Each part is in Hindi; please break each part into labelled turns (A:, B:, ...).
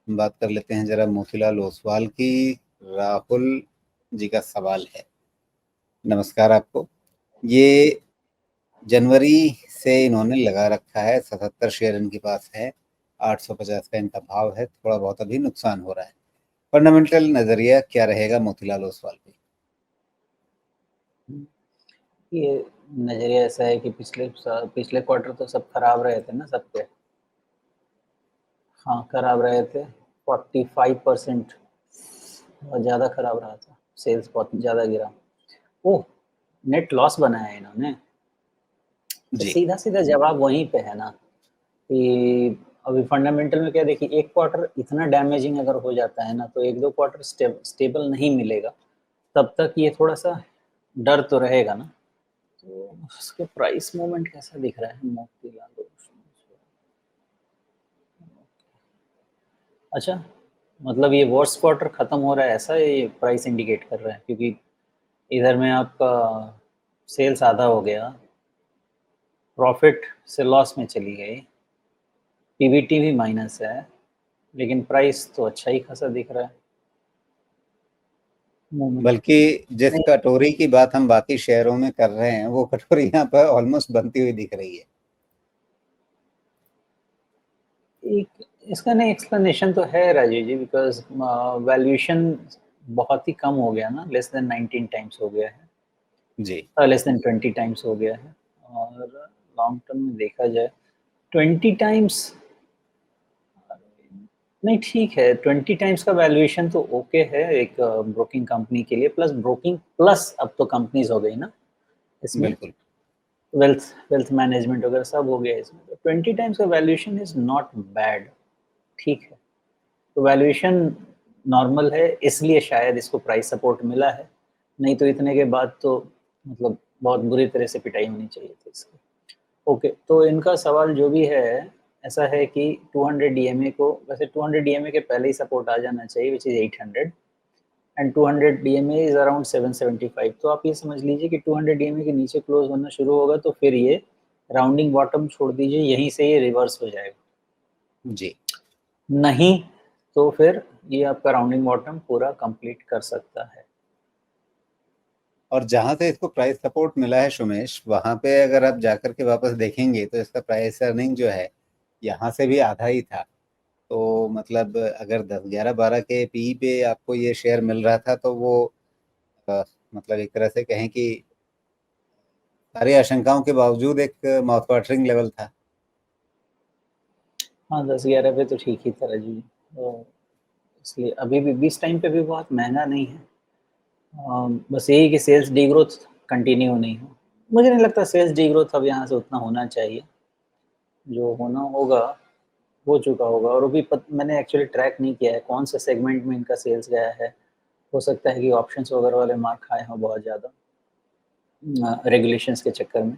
A: बात कर लेते हैं जरा मोतीलाल ओसवाल की। राहुल जी का सवाल है। नमस्कार आपको। ये जनवरी से इन्होंने लगा रखा है, 77 शेयर इनके पास है, 850 का इनका भाव है, थोड़ा बहुत अभी नुकसान हो रहा है। फंडामेंटल नजरिया क्या रहेगा मोतीलाल ओसवाल पे?
B: ये नजरिया ऐसा है कि पिछले क्वार्टर तो सब खराब रहे थे ना सबके। हाँ, खराब रहे थे। 45% बहुत ज़्यादा खराब रहा था। सेल्स बहुत ज़्यादा गिरा। ओह, नेट लॉस बनाया है इन्होंने। तो
A: जी
B: सीधा सीधा जवाब वहीं पे है ना कि अभी फंडामेंटल में क्या, देखिए एक क्वार्टर इतना डैमेजिंग अगर हो जाता है ना तो एक दो क्वार्टर स्टेबल नहीं मिलेगा। तब तक ये थोड़ा सा डर तो रहेगा ना। तो उसके प्राइस मूवमेंट कैसा दिख रहा है मोतीलाल ओस्वाल? अच्छा, मतलब ये वर्स्ट क्वार्टर खत्म हो रहा है ऐसा ये प्राइस इंडिकेट कर रहा है, क्योंकि इधर में आपका सेल्स आधा हो गया, प्रॉफिट से लॉस में चली गई, पीबीटी भी माइनस है, लेकिन प्राइस तो अच्छा ही खासा दिख रहा है मूवमेंट।
A: बल्कि जिस
B: नहीं,
A: कटोरी की बात हम बाकी शहरों में कर रहे हैं, वो कटोरी यहाँ पर ऑलमोस्ट बनती हुई दिख रही है।
B: एक इसका नहीं एक्सप्लेनेशन तो है राजीव जी, बिकॉज वैल्यूएशन बहुत ही कम हो गया ना, लेस देन 19 टाइम्स हो गया है,
A: जी
B: लेस देन 20 टाइम्स हो गया है। और लॉन्ग टर्म में देखा जाए 20 टाइम्स नहीं, ठीक है, 20 टाइम्स का वैल्यूएशन तो ओके है एक ब्रोकिंग कंपनी के लिए, प्लस ब्रोकिंग प्लस अब तो कंपनीज हो गई ना इसमें,
A: बिल्कुल।
B: वेल्थ वेल्थ मैनेजमेंट वगैरह सब हो गया इसमें, तो 20 टाइम्स का वैल्यूएशन इज नॉट बैड, ठीक है। तो वैल्यूएशन नॉर्मल है, इसलिए शायद इसको प्राइस सपोर्ट मिला है, नहीं तो इतने के बाद तो मतलब बहुत बुरी तरह से पिटाई होनी चाहिए थी इसकी। ओके, तो इनका सवाल जो भी है ऐसा है कि 200 डीएमए को, वैसे 200 डीएमए के पहले ही सपोर्ट आ जाना चाहिए, which is 800, and 200 DMA is around 775। तो आप ये समझ लीजिए कि 200 डीएमए के नीचे क्लोज होना शुरू होगा तो फिर ये राउंडिंग बॉटम छोड़ दीजिए, यहीं से ये रिवर्स हो जाएगा।
A: जी।
B: नहीं तो फिर ये आपका राउंडिंग बॉटम पूरा कंप्लीट कर सकता है।
A: और जहां से इसको प्राइस सपोर्ट मिला है सुमेश, वहां पे अगर आप जाकर के वापस देखेंगे तो इसका प्राइस अर्निंग जो है यहाँ से भी आधा ही था। तो मतलब अगर 10, 11, 12 के पी पे आपको ये शेयर मिल रहा था तो वो अ, मतलब एक तरह से कहें कि सारी आशंकाओं के बावजूद एक माउथ वाटरिंग लेवल था।
B: हाँ, 10-11 पे तो ठीक ही था राजू जी। तो इसलिए अभी भी इस टाइम पे भी बहुत महंगा नहीं है। बस यही कि सेल्स डी ग्रोथ कंटिन्यू नहीं हो। मुझे नहीं लगता सेल्स डी ग्रोथ अब यहाँ से उतना होना चाहिए, जो होना होगा हो चुका होगा। और अभी मैंने एक्चुअली ट्रैक नहीं किया है कौन से सेगमेंट में इनका सेल्स गया है। हो सकता है कि ऑप्शंस वगैरह वाले मार खाए हों बहुत ज़्यादा रेगुलेशंस के चक्कर में।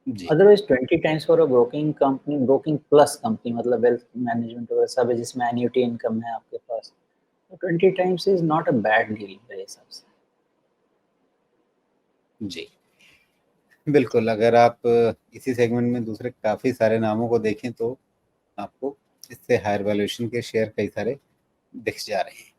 A: जी
B: otherwise 20 times for a broking company, broking plus company, मतलब वेल्थ मैनेजमेंट वगैरह सब है जिसमें एन्युटी इनकम है आपके पास, तो 20 times is not a bad deal मेरे हिसाब से।
A: जी बिल्कुल। अगर आप इसी सेगमेंट में दूसरे काफ़ी सारे नामों को देखें तो आपको इससे हायर वैल्यूएशन के शेयर कई सारे दिख जा रहे हैं।